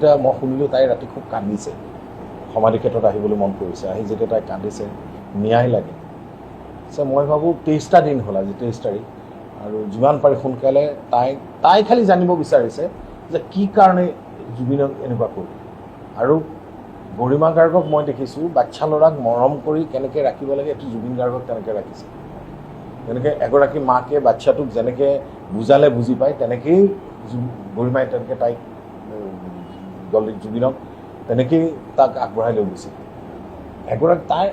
এটা মই শুনিলোঁ তাই ৰাতি খুব কান্দিছে, সমাধি ক্ষেত্ৰত আহিবলৈ মন কৰিছে। আহি যেতিয়া তাই কান্দিছে, ন্যায় লাগে। মই ভাবোঁ 23টা দিন হ'ল, আজি 23 তাৰিখ, আৰু যিমান পাৰি সোনকালে তাই খালি জানিব বিচাৰিছে যে কি কাৰণে জুবিনক এনেকুৱা কৰিল। আৰু গৰিমা গাৰ্গক মই দেখিছোঁ বাচ্চা ল'ৰাক মৰম কৰি কেনেকৈ ৰাখিব লাগে, এইটো জুবিন গাৰ্গক তেনেকৈ ৰাখিছে। তেনেকৈ এগৰাকী মাকে বাচ্চাটোক যেনেকৈ বুজালে বুজি পায়, তেনেকেই গৰিমাই তেনেকৈ তাইক জুবিনক তেনেকেই তাক আগবঢ়াই লৈ গৈছিল। এগৰাকী তাই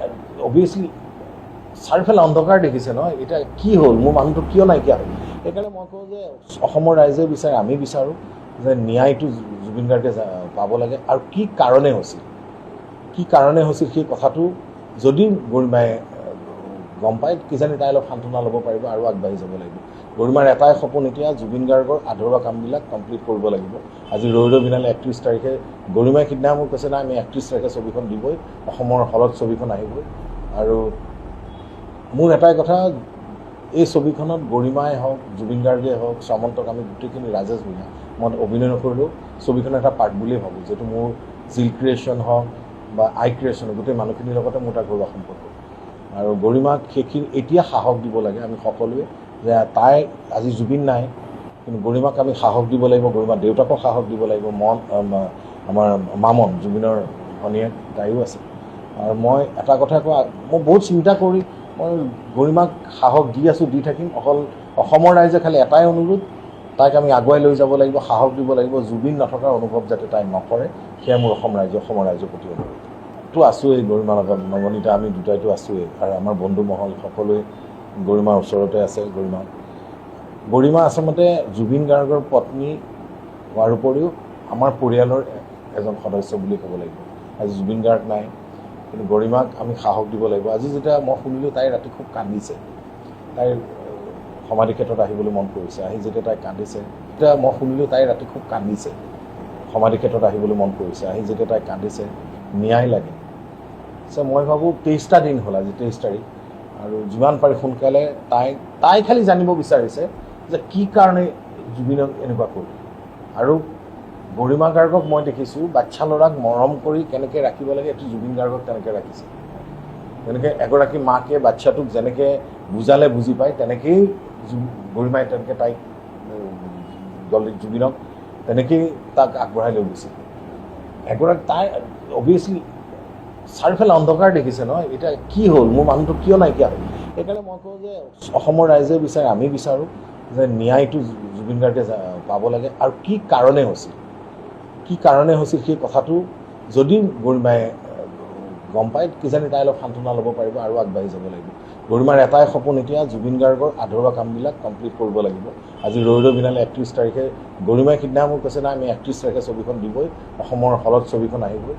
অভিয়াছলি চাৰিওফালে অন্ধকাৰ দেখিছে নহয়, এতিয়া কি হ'ল, মোৰ মানুহটো কিয় নাইকিয়া হ'ল। সেইকাৰণে মই কওঁ যে অসমৰ ৰাইজে বিচাৰে, আমি বিচাৰোঁ যে ন্যায়টো জুবিন গাৰ্গে পাব লাগে। আৰু কি কাৰণে হৈছিল সেই কথাটো যদি গৰিমাই গম পায়, কিজানি তাই অলপ সান্তনা ল'ব পাৰিব আৰু আগবাঢ়ি যাব লাগিব। গৰিমাৰ এটাই সপোন, এতিয়া জুবিন গাৰ্গৰ আধৰুৱা কামবিলাক কমপ্লিট কৰিব লাগিব। আজি ৰৈ ৰৈ বিনালে 31 তাৰিখে গৰিমাই সিদিনা মোক কৈছে না, আমি 31 তাৰিখে ছবিখন দিবই, অসমৰ হলত ছবিখন আহিবই। আৰু মোৰ এটাই কথা, এই ছবিখনত গৰিমাই হওক, জুবিন গাৰ্গে হওক, শ্যামন্তক আমি গোটেইখিনি ৰাজেশ ভূঞা, মই অভিনয় নকৰিলেও ছবিখনৰ এটা পাৰ্ট বুলিয়েই ভাবোঁ, যিহেতু মোৰ জিল ক্ৰিয়েশ্যন হওক বা আই ক্ৰিয়েশ্যন, গোটেই মানুহখিনিৰ লগতে মোৰ এটা ঘৰুৱা সম্পৰ্ক। আৰু গৰিমাক সেইখিনি এতিয়া সাহস দিব লাগে আমি সকলোৱে, যে তাই আজি জুবিন নাই, কিন্তু গৰিমাক আমি সাহস দিব লাগিব, গৰিমাৰ দেউতাকক সাহস দিব লাগিব। আমাৰ মামন, জুবিনৰ ভনীয়েক, তাইও আছে। আৰু মই এটা কথা কওঁ, মই বহুত চিন্তা কৰি মই গৰিমাক সাহস দি আছোঁ, দি থাকিম। অকল অসমৰ ৰাইজে খালি এটাই অনুৰোধ, তাইক আমি আগুৱাই লৈ যাব লাগিব, সাহস দিব লাগিব। জুবিন নথকাৰ অনুভৱ যাতে তাই নকৰে, সেয়া মোৰ অসমৰ ৰাইজৰ প্ৰতি অনুৰোধ। তো আছোঁৱেই গৰিমাৰ লগত, নৱনীতা, আমি দুটাইতো আছোঁৱেই। আৰু আমাৰ বন্ধু মহল সকলোৱে গৰিমাৰ ওচৰতে আছে। গৰিমা আচলতে জুবিন গাৰ্গৰ পত্নী হোৱাৰ উপৰিও আমাৰ পৰিয়ালৰ এজন সদস্য বুলি ক'ব লাগিব। আজি জুবিন গাৰ্গ নাই, কিন্তু গৰিমাক আমি সাহস দিব লাগিব। আজি যেতিয়া মই শুনিলোঁ তাই ৰাতি খুব কান্দিছে, তাইৰ সমাধি ক্ষেত্ৰত আহিবলৈ মন কৰিছে। আহি যেতিয়া তাই কান্দিছে, সমাধি ক্ষেত্ৰত আহিবলৈ মন কৰিছে। আহি যেতিয়া তাই কান্দিছে, ন্যায় লাগে। মই ভাবোঁ 23টা দিন হ'ল, আজি 23 তাৰিখ, আৰু যিমান পাৰি সোনকালে তাই খালি জানিব বিচাৰিছে যে কি কাৰণে জুবিনক এনেকুৱা কৰিল। আৰু গৰিমা গাৰ্গক মই দেখিছোঁ বাচ্চা ল'ৰাক মৰম কৰি কেনেকৈ ৰাখিব লাগে, এইটো জুবিন গাৰ্গক তেনেকৈ ৰাখিছে। তেনেকৈ এগৰাকী মাকে বাচ্চাটোক যেনেকৈ বুজালে বুজি পায়, তেনেকেই গৰিমাই তেনেকৈ তাইক জুবিনক তেনেকেই তাক আগবঢ়াই লৈ গৈছিল। তাই অভিয়াছলি চাৰিওফালে অন্ধকাৰ দেখিছে নহয়, এতিয়া কি হ'ল, মোৰ মানুহটো কিয় নাইকিয়া হ'ল। সেইকাৰণে মই কওঁ যে অসমৰ ৰাইজে বিচাৰে, আমি বিচাৰোঁ যে ন্যায়টো জুবিন গাৰ্গে পাব লাগে। আৰু কি কাৰণে হৈছিল সেই কথাটো যদি গৰিমাই গম পায়, কিজানি তাই অলপ সান্তনা ল'ব পাৰিব আৰু আগবাঢ়ি যাব লাগিব। গৰিমাৰ এটাই সপোন, এতিয়া জুবিন গাৰ্গৰ আধৰুৱা কামবিলাক কমপ্লিট কৰিব লাগিব। আজি ৰৈ ৰৈ বিনালে 31 তাৰিখে গৰিমাই সিদিনা মোক কৈছে না, আমি 31 তাৰিখে ছবিখন দিবই, অসমৰ হলত ছবিখন আহিবই।